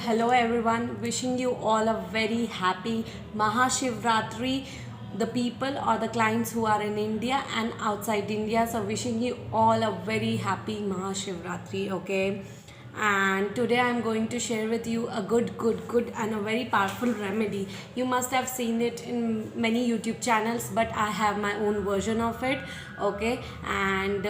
Hello everyone, wishing you all a very happy Mahashivratri. The people or the clients who are in India and outside India, so wishing you all a very happy Mahashivratri, okay? And today I'm going to share with you a good and a very powerful remedy. You must have seen it in many YouTube channels, but I have my own version of it, okay? And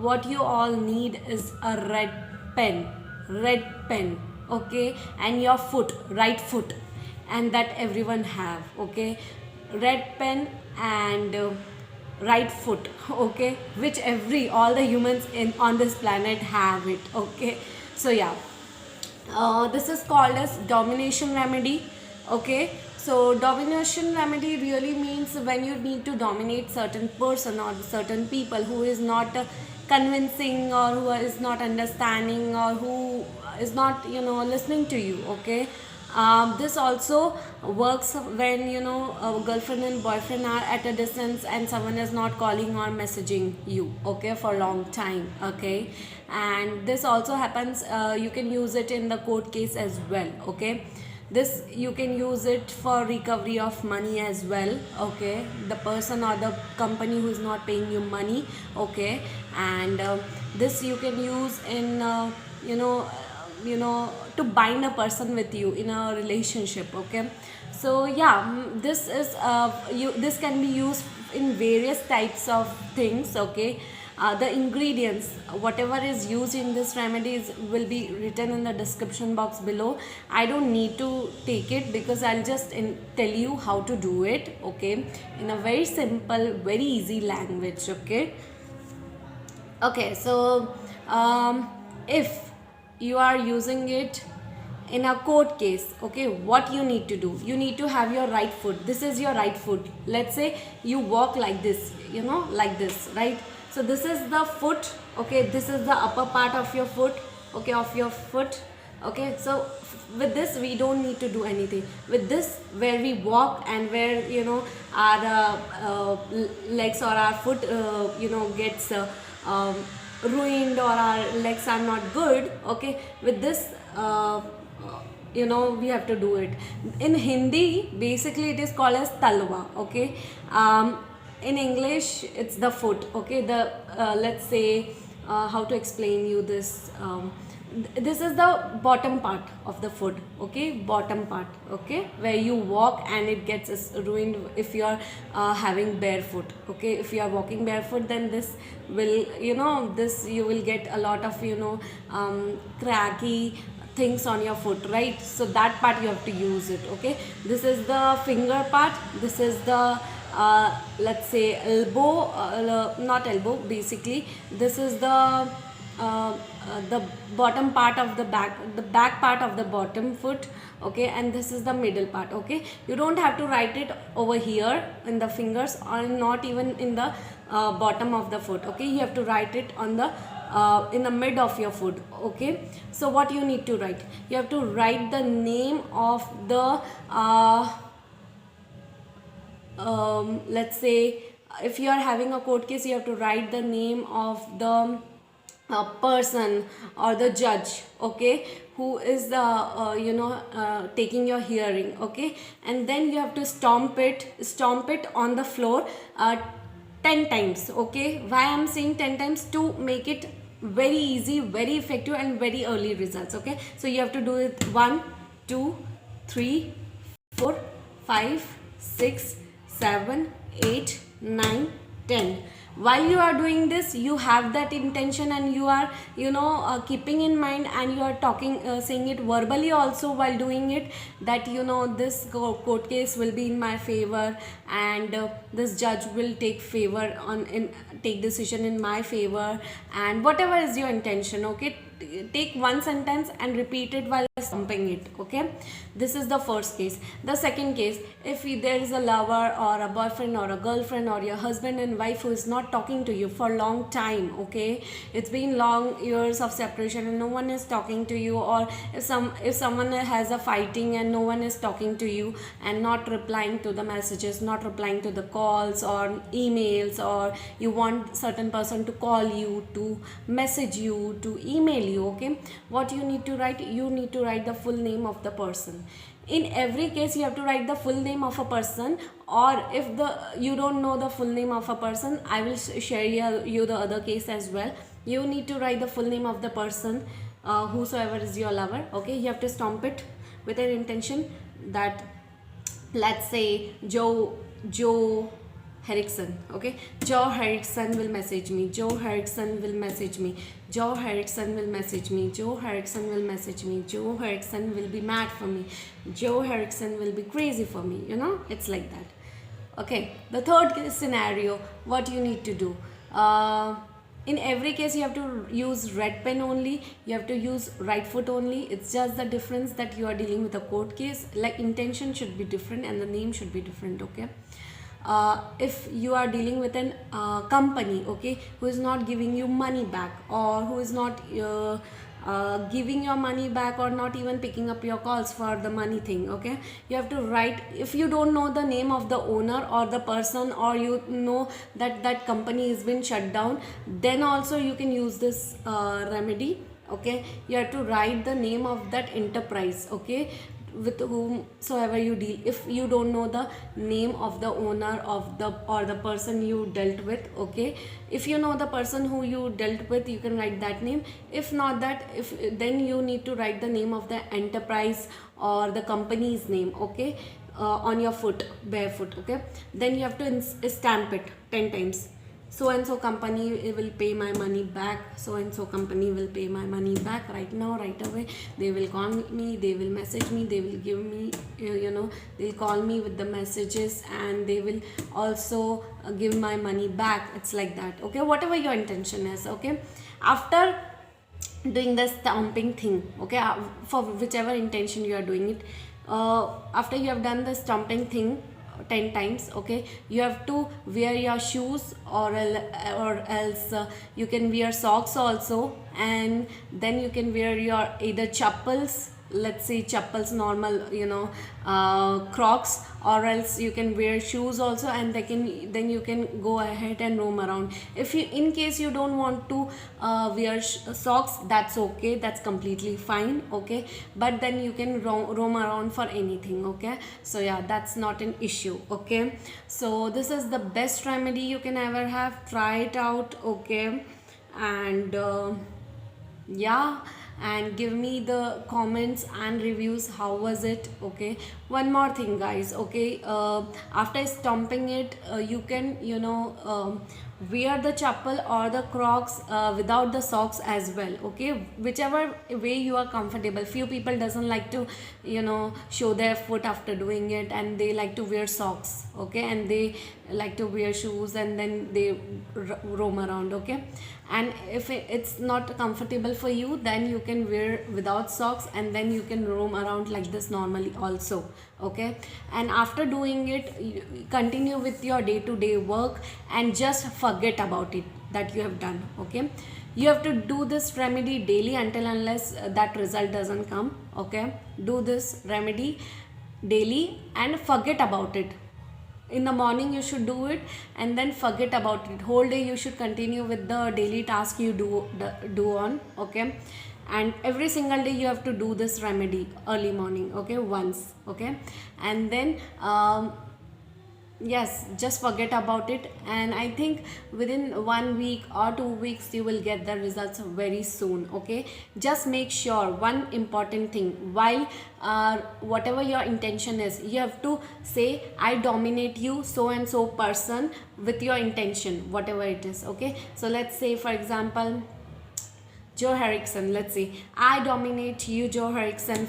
what you all need is a red pen, okay, and your foot, right foot, and that everyone have, okay, red pen and right foot, okay, which every all the humans in on this planet have it, okay. So yeah, this is called as domination remedy, okay. So domination remedy really means when you need to dominate certain person or certain people who is not convincing, or who is not understanding, or who is not listening to you, okay. This also works when a girlfriend and boyfriend are at a distance and someone is not calling or messaging you, okay, for a long time, okay. And this also happens, you can use it in the court case as well, okay. This you can use it for recovery of money as well, okay. The person or the company who is not paying you money, okay. And this you can use in you know to bind a person with you in a relationship, okay. So yeah, this is this can be used in various types of things, okay. The ingredients, whatever is used in this remedies, will be written in the description box below. I don't need to take it because I'll just tell you how to do it, okay, in a very simple, very easy language, okay. Okay, so if you are using it in a court case, okay, what you need to do, you need to have your right foot. This is your right foot. Let's say you walk like this, like this, right? So this is the foot, okay. This is the upper part of your foot, okay, of your foot, okay. So with this we don't need to do anything. With this, where we walk and where our legs or our foot gets ruined, or our legs are not good, okay. With this we have to do it. In Hindi, basically it is called as talwa, okay. In English it's the foot, okay. The let's say, how to explain you this, this is the bottom part of the foot, okay, bottom part, okay, where you walk and it gets ruined if you are having barefoot, okay. If you are walking barefoot, then this will this you will get a lot of cracky things on your foot, right? So that part you have to use it, okay. This is the finger part. This is the let's say elbow, not elbow, basically this is the bottom part of the back part of the bottom foot, okay. And this is the middle part, okay. You don't have to write it over here in the fingers, or not even in the bottom of the foot, okay. You have to write it on the in the mid of your foot, okay. So what you need to write, you have to write the name of the let's say, if you are having a court case, you have to write the name of the person or the judge, okay, who is the taking your hearing, okay. And then you have to stomp it on the floor 10 times, okay. Why I'm saying 10 times? To make it very easy, very effective, and very early results, okay. So you have to do it 1 2 3 4 5 6 7 8 9 10. While you are doing this, you have that intention, and you are keeping in mind, and you are talking, saying it verbally also while doing it, that this court case will be in my favor, and this judge will take favor on take decision in my favor, and whatever is your intention, okay. Take one sentence and repeat it while stomping it, okay. This is the first case. The second case, if there is a lover or a boyfriend or a girlfriend or your husband and wife who is not talking to you for a long time, okay, it's been long years of separation and no one is talking to you, or if someone has a fighting and no one is talking to you and not replying to the messages, not replying to the calls or emails, or you want certain person to call you, to message you, to email you. Okay, what you need to write, you need to write the full name of the person. In every case you have to write the full name of a person, or if the you don't know the full name of a person, I will share you the other case as well. You need to write the full name of the person, whosoever is your lover. Okay, you have to stamp it with an intention that, let's say Joe Herrickson. Okay, Joe Herrickson will message me, Joe Herrickson will message me, Joe Herrickson will message me, Joe Herrickson will message me, Joe Herrickson will be mad for me, Joe Herrickson will be crazy for me, it's like that. Okay, the third scenario, what you need to do, in every case you have to use red pen only, you have to use right foot only. It's just the difference that you are dealing with a court case, like intention should be different and the name should be different. Okay, if you are dealing with an company, okay, who is not giving you money back, or who is not giving your money back, or not even picking up your calls for the money thing, okay, you have to write. If you don't know the name of the owner or the person, or you know that that company has been shut down, then also you can use this remedy. Okay, you have to write the name of that enterprise, okay, with whomsoever you deal. If you don't know the name of the owner of the or the person you dealt with, okay, if you know the person who you dealt with, you can write that name. If not that, then you need to write the name of the enterprise or the company's name, okay, on your foot, barefoot. Okay, then you have to stamp it 10 times. So and so company will pay my money back, so and so company will pay my money back right now, right away. They will call me, they will message me, they will give me, they'll call me with the messages, and they will also give my money back. It's like that. Okay, whatever your intention is. Okay, after doing the stamping thing, okay, for whichever intention you are doing it, after you have done the stamping thing 10 times, okay, you have to wear your shoes, or else you can wear socks also, and then you can wear your either chappals, let's say chappals, normal, Crocs, or else you can wear shoes also, and then you can go ahead and roam around. If you, in case you don't want to wear socks, that's okay, that's completely fine. Okay, but then you can roam around for anything. Okay, so yeah, that's not an issue. Okay, so this is the best remedy you can ever have. Try it out. Okay, and yeah, and give me the comments and reviews, how was it. Okay, one more thing guys. Okay, after stomping it, you can wear the chappal or the Crocs without the socks as well. Okay, whichever way you are comfortable. Few people doesn't like to show their foot after doing it, and they like to wear socks. Okay, and they like to wear shoes, and then they roam around. Okay, and if it's not comfortable for you, then you can wear without socks, and then you can roam around like this normally also. Okay, and after doing it, you continue with your day-to-day work, and just forget about it that you have done. Okay, you have to do this remedy daily until unless that result doesn't come. Okay, do this remedy daily and forget about it. In the morning you should do it, and then forget about it. Whole day you should continue with the daily task you do on. Okay, and every single day you have to do this remedy early morning. Okay, once. Okay, and then yes, just forget about it, and I think within 1 week or 2 weeks you will get the results very soon. Okay, just make sure one important thing, while whatever your intention is, you have to say, I dominate you, so and so person, with your intention, whatever it is. Okay, so let's say for example, Joe Herrickson, let's say, I dominate you, Joe Herrickson,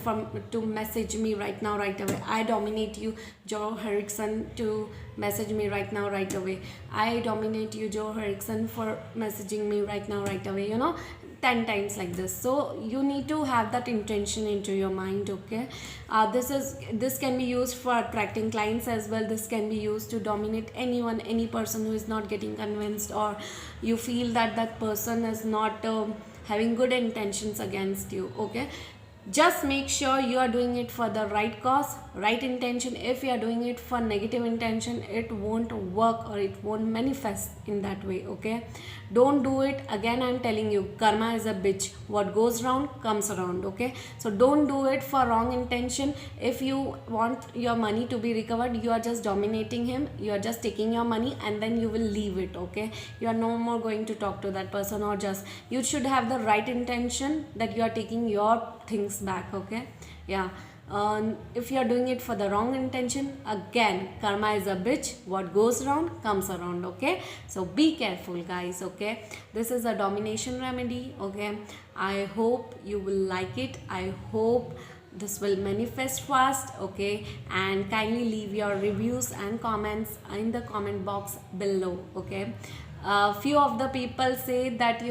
to message me right now, right away. I dominate you, Joe Herrickson, to message me right now, right away. I dominate you, Joe Herrickson, for messaging me right now, right away. 10 times like this. So you need to have that intention into your mind. Okay, this can be used for attracting clients as well. This can be used to dominate anyone, any person who is not getting convinced, or you feel that that person is not having good intentions against you. Okay, just make sure you are doing it for the right cause, right intention. If you are doing it for negative intention, it won't work, or it won't manifest in that way. Okay, don't do it again. I'm telling you, karma is a bitch. What goes round comes around. Okay, so don't do it for wrong intention. If you want your money to be recovered, you are just dominating him, you are just taking your money and then you will leave it. Okay, you are no more going to talk to that person, or just you should have the right intention that you are taking your things back. Okay, yeah. If you are doing it for the wrong intention, again, karma is a bitch. What goes around comes around. Okay, so be careful, guys. Okay, this is a domination remedy. Okay, I hope you will like it. I hope this will manifest fast. Okay, and kindly leave your reviews and comments in the comment box below. Okay, few of the people say that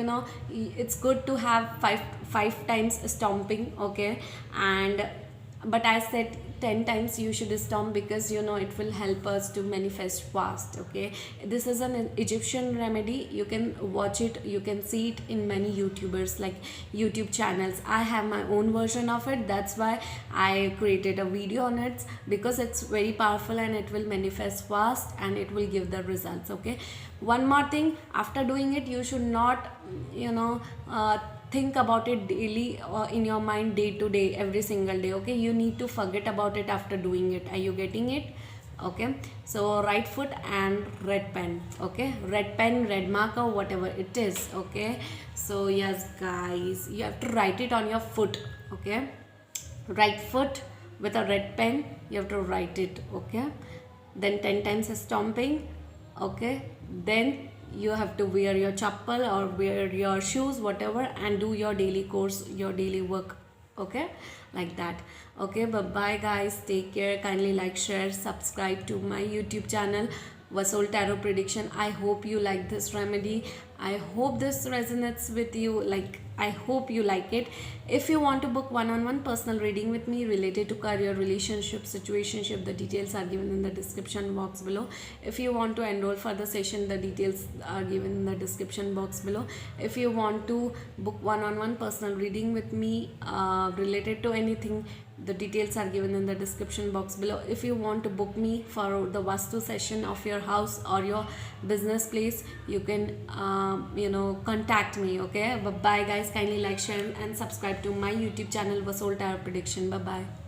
it's good to have five times stomping. Okay, and but I said 10 times you should stomp, because it will help us to manifest fast. Okay, this is an Egyptian remedy. You can watch it, you can see it in many YouTubers, like YouTube channels. I have my own version of it, that's why I created a video on it, because it's very powerful and it will manifest fast and it will give the results. Okay, one more thing, after doing it, you should not think about it daily in your mind, day to day, every single day. Okay, you need to forget about it after doing it. Are you getting it? Okay, so right foot and red pen. Okay, red pen, red marker, whatever it is. Okay, so yes guys, you have to write it on your foot. Okay, right foot with a red pen, you have to write it. Okay, then 10 times stomping. Okay, then you have to wear your chappal or wear your shoes, whatever, and do your daily course, your daily work. Okay, like that. Okay, bye bye guys, take care. Kindly like, share, subscribe to my YouTube channel, Vasoul Tarot Prediction. I hope you like this remedy. I hope this resonates with you. Like, I hope you like it. If you want to book one-on-one personal reading with me related to career, relationship, situationship, the details are given in the description box below. If you want to enroll for the session, the details are given in the description box below. If you want to book one-on-one personal reading with me related to anything, the details are given in the description box below. If you want to book me for the Vastu session of your house or your business place, you can contact me. Okay, bye bye guys, kindly like, share and subscribe to my YouTube channel, Vasoul Tarot Prediction. Bye bye.